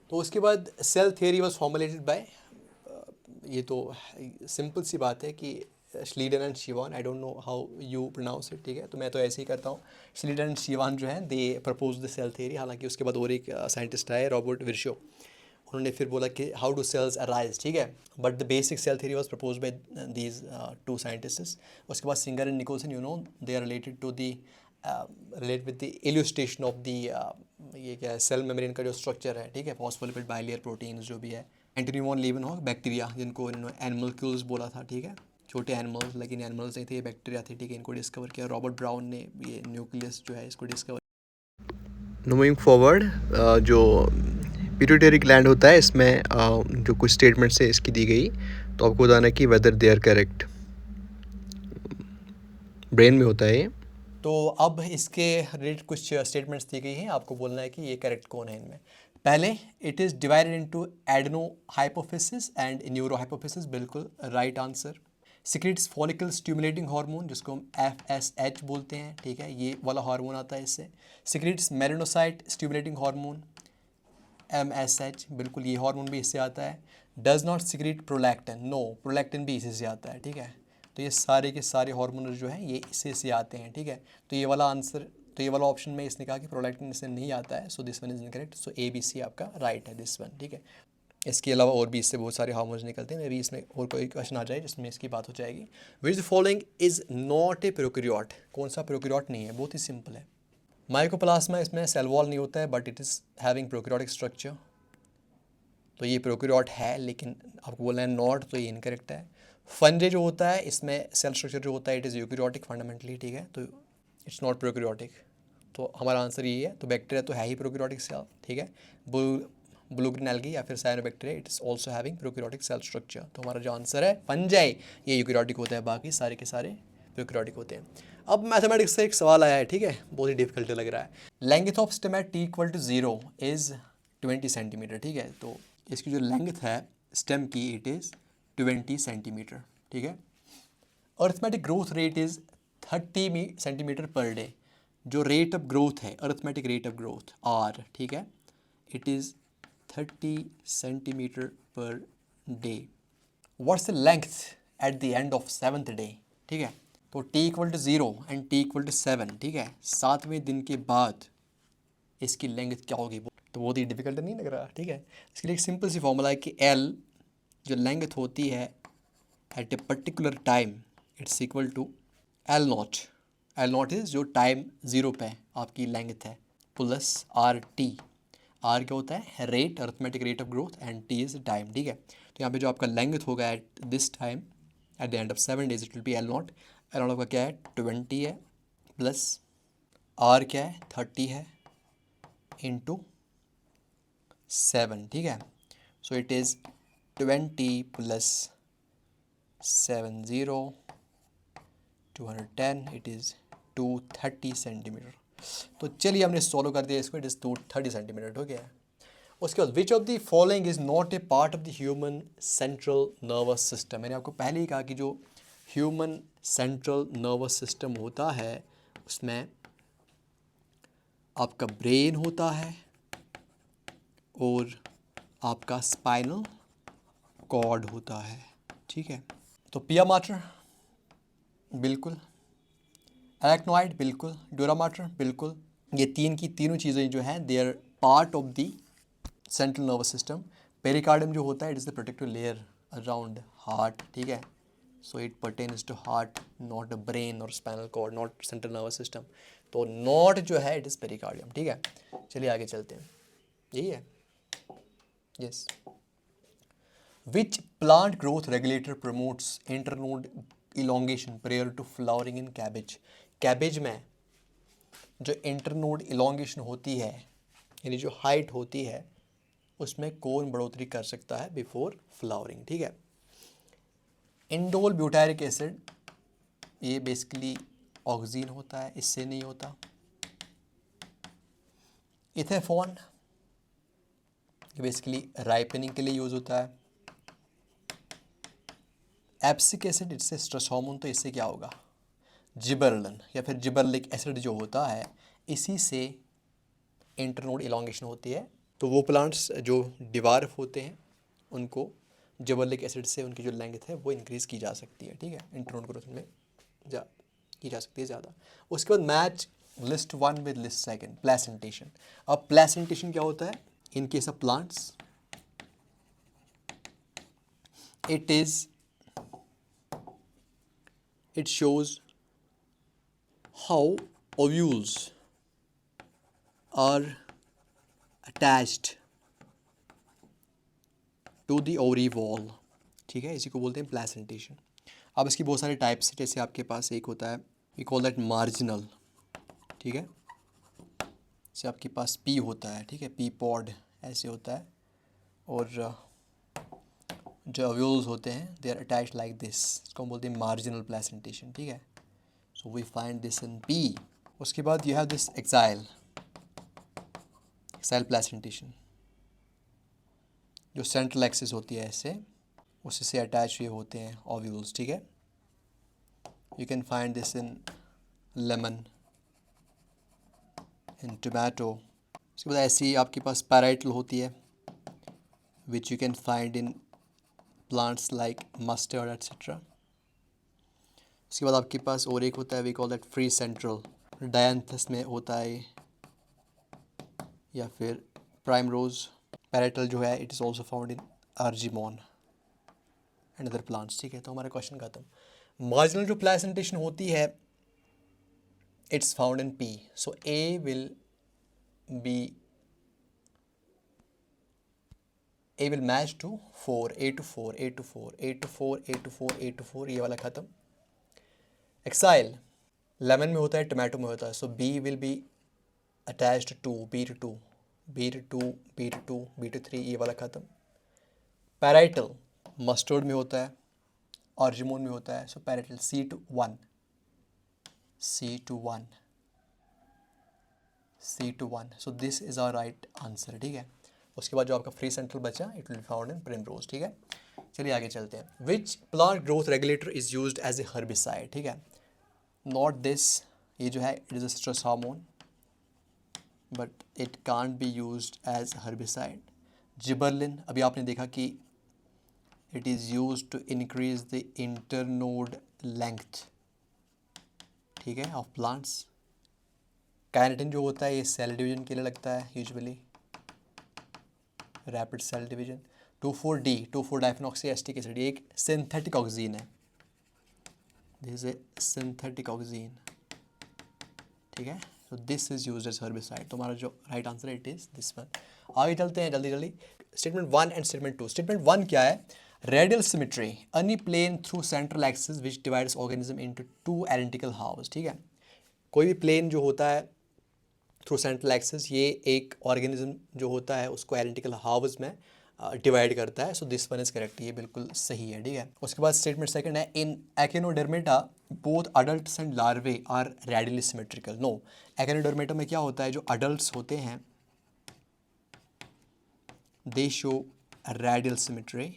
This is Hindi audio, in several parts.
तो उसके बाद cell theory was formulated by, ये तो सिंपल सी बात है कि Schleiden and Schwann, I don't know how you pronounce it, ठीक है, तो मैं तो ऐसे ही करता हूँ। श्लीडन एंड शिवान जो है दे प्रपोज द सेल थियरी, हालांकि उसके बाद और एक साइंटिस्ट आए रॉबर्ट विर्शो, उन्होंने फिर बोला कि हाउ डू सेल्स अराइज, ठीक है, but the basic cell theory was propose by these two scientists. उसके बाद Singer and Nicolson, you know, they are related to the relate with the illustration of the, ये क्या है, सेल मेम्ब्रेन का जो स्ट्रक्चर है, ठीक है, फॉस्फोलिपिड बाइलेयर प्रोटीन्स जो भी है। एंटनी वॉन लीवेनहॉक बैक्टीरिया, जिनको इन्होंने एनिमलक्यूल्स बोला था, ठीक है, छोटे एनिमल्स, लेकिन एनिमल्स नहीं थे, ये बैक्टीरिया थे, ठीक है, इनको डिस्कवर किया। रॉबर्ट ब्राउन ने ये न्यूक्लियस जो है इसको डिस्कवर। मूविंग फॉरवर्ड, जो पिट्यूटरी ग्लैंड होता है इसमें जो कुछ स्टेटमेंट्स है इसकी दी गई, तो आपको बताना है कि whether they are correct. Brain में होता है ये। तो अब इसके रिलेटेड कुछ स्टेटमेंट्स दी गई हैं, आपको बोलना है कि ये करेक्ट कौन है इनमें। पहले, it is divided into adeno hypophysis and neuro hypophysis, बिल्कुल right answer. Secretes follicle stimulating hormone, जिसको हम FSH बोलते हैं, ठीक है, ये वाला हार्मोन आता है इससे। Secretes melanocyte stimulating hormone, MSH, बिल्कुल ये हार्मोन भी इससे आता है। Does not secrete prolactin, no, prolactin भी इसी से आता है, ठीक है, तो ये सारे के सारे हार्मोन जो हैं ये इससे से आते हैं, ठीक है, तो ये वाला आंसर, तो ये वाला ऑप्शन में इसने कहा कि प्रोलैक्टिन इससे नहीं आता है, so this one is incorrect, so ABC आपका राइट है, दिस वन, ठीक है। इसके अलावा और भी इससे बहुत सारे हार्मोन्स निकलते हैं, मे भी इसमें और कोई क्वेश्चन आ जाए जिसमें इसकी बात हो जाएगी। Which the following is not a prokaryote, कौन सा प्रोकैरियोट नहीं है, बहुत ही सिंपल है। माइकोप्लाज्मा, इसमें सेल वॉल नहीं होता है, but it is having prokaryotic structure, तो ये प्रोकैरियोट है, लेकिन आपको बोलना है नॉट, तो ये इनकरेक्ट है। फंजे जो होता है इसमें सेल स्ट्रक्चर जो होता है इट इज़ यूकैरियोटिक फंडामेंटली, ठीक है, तो इट्स नॉट प्रोकैरियोटिक, तो हमारा आंसर ये है। तो बैक्टीरिया तो है ही प्रोकैरियोटिक सेल, ठीक है, ब्लूग्रीन एल्गी या फिर cyanobacteria, it is also having prokaryotic cell structure, तो हमारा जो आंसर है फंजाई, ये यूकैरियोटिक होता है, बाकी सारे के सारे प्रोकैरियोटिक होते हैं। अब मैथमेटिक्स से एक सवाल आया है, ठीक है, बहुत ही डिफिकल्ट लग रहा है। Length of stem at T=0 is 20 centimetre, ठीक है, तो इसकी जो लेंथ है स्टेम की इट इज़ 20 सेंटीमीटर, ठीक है। Arithmetic growth rate is 30 centimetre per day, जो रेट ऑफ ग्रोथ है, arithmetic rate of growth R, ठीक है, it is 30 centimetre per day. What's the length at the end of 7th day, ठीक है, तो T=0 एंड T=7, ठीक है, 7वें दिन के बाद इसकी लेंथ क्या होगी, तो बहुत ही डिफिकल्ट नहीं लग रहा, ठीक है। इसके लिए एक सिंपल सी फॉर्मूला है कि L जो लेंथ होती है at a particular time, it's equal to L0। L0 is जो टाइम 0 पे आपकी लेंथ है, प्लस RT। R क्या होता है, rate, arithmetic rate of growth, and T is time, ठीक है, तो यहाँ पे जो आपका लेंथ होगा at this time at the end of 7 days it will B L0। L0 आपका क्या है, 20 है, प्लस R क्या है, 30 है, इंटू 7, ठीक है, so it is 20 plus 70 210, it is 230 centimetre. तो चलिए हमने सॉल्व कर दिया इसको, इट इज़ 230 सेंटीमीटर हो गया है। उसके बाद which of the following is not a part of the human central nervous system, मैंने आपको पहले ही कहा कि जो ह्यूमन सेंट्रल नर्वस सिस्टम होता है उसमें आपका ब्रेन होता है और आपका स्पाइनल कॉर्ड होता है, ठीक है, तो पिया माटर बिल्कुल, एरेक्नोइड बिल्कुल, ड्यूरा माटर बिल्कुल, ये तीन की तीनों चीज़ें जो हैं they are part of the central nervous system. Pericardium जो होता है it is the protective layer around heart, ठीक है, so it pertains to heart, not brain और spinal cord, not central nervous system, तो नॉट जो है इट इज़ पेरिकार्डियम, ठीक है। चलिए आगे चलते हैं, यही है, yes. Which plant growth regulator promotes internode elongation prior to flowering in cabbage? Cabbage में जो इंटरनोड इलोंगेशन होती है, यानी जो हाइट होती है, उसमें कौन बढ़ोतरी कर सकता है बिफोर फ्लावरिंग, ठीक है। इंडोल ब्यूटारिक एसिड, ये बेसिकली ऑक्सीन होता है, इससे नहीं होता। इथेफॉन बेसिकली राइपनिंग के लिए यूज़ होता है। एप्सिक एसिड इससे स्ट्रेस हार्मोन, तो इससे क्या होगा, जिबरलिन या फिर जिबरलिक एसिड जो होता है, इसी से इंटरनोड इलोंगेशन होती है तो वो प्लांट्स जो डिवार्फ होते हैं उनको जिबरेलिक एसिड से उनकी जो लेंथ है वो इंक्रीज़ की जा सकती है, ठीक है, इंटरनोड ग्रोथ में जा की जा सकती है ज़्यादा। उसके बाद match list one with list second, placentation. अब प्लेसेंटेशन क्या होता है in case of plants? it shows how ovules are attached to the ovary wall, ठीक है, इसी को बोलते हैं प्लेसेंटेशन। अब इसकी बहुत सारे टाइप्स, जैसे आपके पास एक होता है वी कॉल दैट मार्जिनल, ठीक है, जैसे आपके पास पी होता है, ठीक है, पी पॉड ऐसे होता है, और जो ओव्यूल्स होते हैं they are attached like this, इसको हम बोलते हैं मार्जिनल प्लेसेंटेशन, ठीक है। So we find this in P. उसके बाद you have this axile placentation, जो सेंट्रल एक्सिस होती है ऐसे, उसी से अटैच हुए होते हैं ओव्यूल्स, ठीक है। You can find this in lemon, in tomato. उसके बाद ऐसी आपके पास पैराइटल होती है which you can find in plants like mustard etcetera. उसके बाद आपके पास और एक होता है we call that free central, dianthus में होता है, या फिर प्राइमरोज। पैराइटल जो है it is also found in argemone and other plants, ठीक है। तो हमारा क्वेश्चन खत्म। मार्जिनल जो प्लेसेंटेशन होती है it's found in P, so A will match to 4, A to 4, A to 4, A to 4, A to 4, A to 4, ये वाला खत्म। एक्साइल लेमन में होता है, टोमेटो में होता है, so B will be attached to B two two, B two two, B two two, B two 3, ये वाला खत्म। पैराइटल मस्टर्ड में होता है, आर्जिमोन में होता है, so parietal C to 1, C to 1, C to 1, so this is our right answer, ठीक है। उसके बाद जो आपका फ्री सेंट्रल बचा it will be found in primrose, ठीक है। चलिए आगे चलते हैं। Which plant growth regulator is used as a herbicide, ठीक है, नॉट दिस, ये जो है it is a stress hormone but it can't be used as herbicide. Gibberellin, अभी आपने देखा कि it is used to increase the internode length, ठीक है, ऑफ प्लांट्स। काइनेटिन जो होता है ये सेल डिवीजन के लिए लगता है usually, rapid cell division. 2,4-D, 2,4-डाइफेनॉक्सी एसिटिक एसिड, एक सिंथेटिक ऑक्सीजन है, this is a synthetic oxygen, ठीक है। तो this is used as herbicide, तो हमारा जो राइट आंसर है इट इज दिस वन। आगे चलते हैं जल्दी जल्दी। Statement 1 and statement 2। स्टेटमेंट 1 क्या है? Radial symmetry, any plane through central axis which divides organism into 2 identical halves, ठीक है। कोई भी प्लेन जो होता है थ्रू सेंट्रल एक्सिस, ये एक ऑर्गेनिज्म जो होता है उसको आइडेंटिकल हाफ्स में डिवाइड करता है, so this one is correct, ये बिल्कुल सही है, ठीक है। उसके बाद स्टेटमेंट सेकंड है, in actinodermata both adults and larvae are radially symmetrical. No, actinodermata में क्या होता है, जो अडल्ट्स होते हैं दे शो रेडियल सिमेट्री,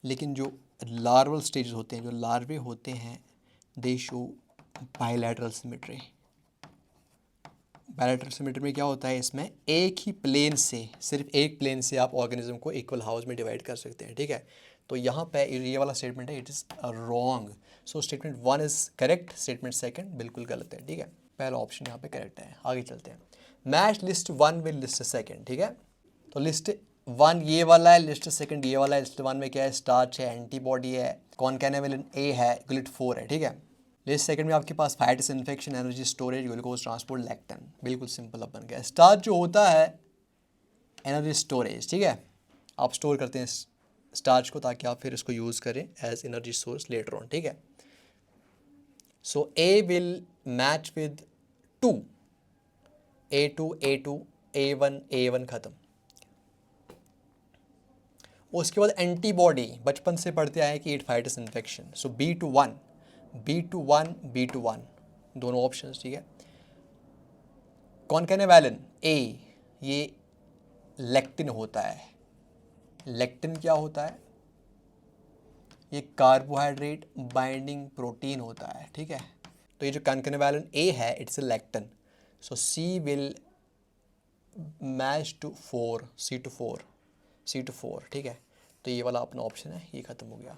लेकिन जो लार्वल स्टेज होते हैं, जो लार्वे होते हैं दे show bilateral symmetry. Bilateral symmetry में क्या होता है, इसमें एक ही प्लेन से, सिर्फ एक प्लेन से आप ऑर्गेनिज्म को इक्वल हाउस में डिवाइड कर सकते हैं, ठीक है। तो यहाँ पे ये वाला स्टेटमेंट है it is wrong, so statement 1 is correct, statement second बिल्कुल गलत है, ठीक है। पहला ऑप्शन यहाँ पे करेक्ट है। आगे चलते हैं। Match list 1 with list second, ठीक है। तो लिस्ट 1 ये वाला है, लिस्ट सेकंड ये वाला है। लिस्ट 1 में क्या है, स्टार्च है, एंटीबॉडी है, कॉनकैनावेलिन ए है, ग्लिट 4 है, ठीक है। लिस्ट सेकंड में आपके पास fat infection, energy storage, glucose transport, lactone, बिल्कुल सिंपल अब बन गया। स्टार्च जो होता है एनर्जी स्टोरेज, ठीक है, आप स्टोर करते हैं स्टार्च को ताकि आप फिर इसको यूज़ करें as energy source later on, ठीक है। So A will match with 2, A2, A2, A1 खत्म। उसके बाद एंटीबॉडी, बचपन से पढ़ते आए कि एटफाइटिस infection, so B to 1, B to 1, B to 1 दोनों ऑप्शन, ठीक है। कॉनकैनावेलिन ए, ये लेक्टिन होता है। लेक्टिन क्या होता है, ये कार्बोहाइड्रेट बाइंडिंग प्रोटीन होता है, ठीक है। तो ये जो कॉनकैनावेलिन ए है it's a lectin, so C will match to 4, C to 4, ठीक है। तो ये वाला अपना ऑप्शन है, ये ख़त्म हो गया।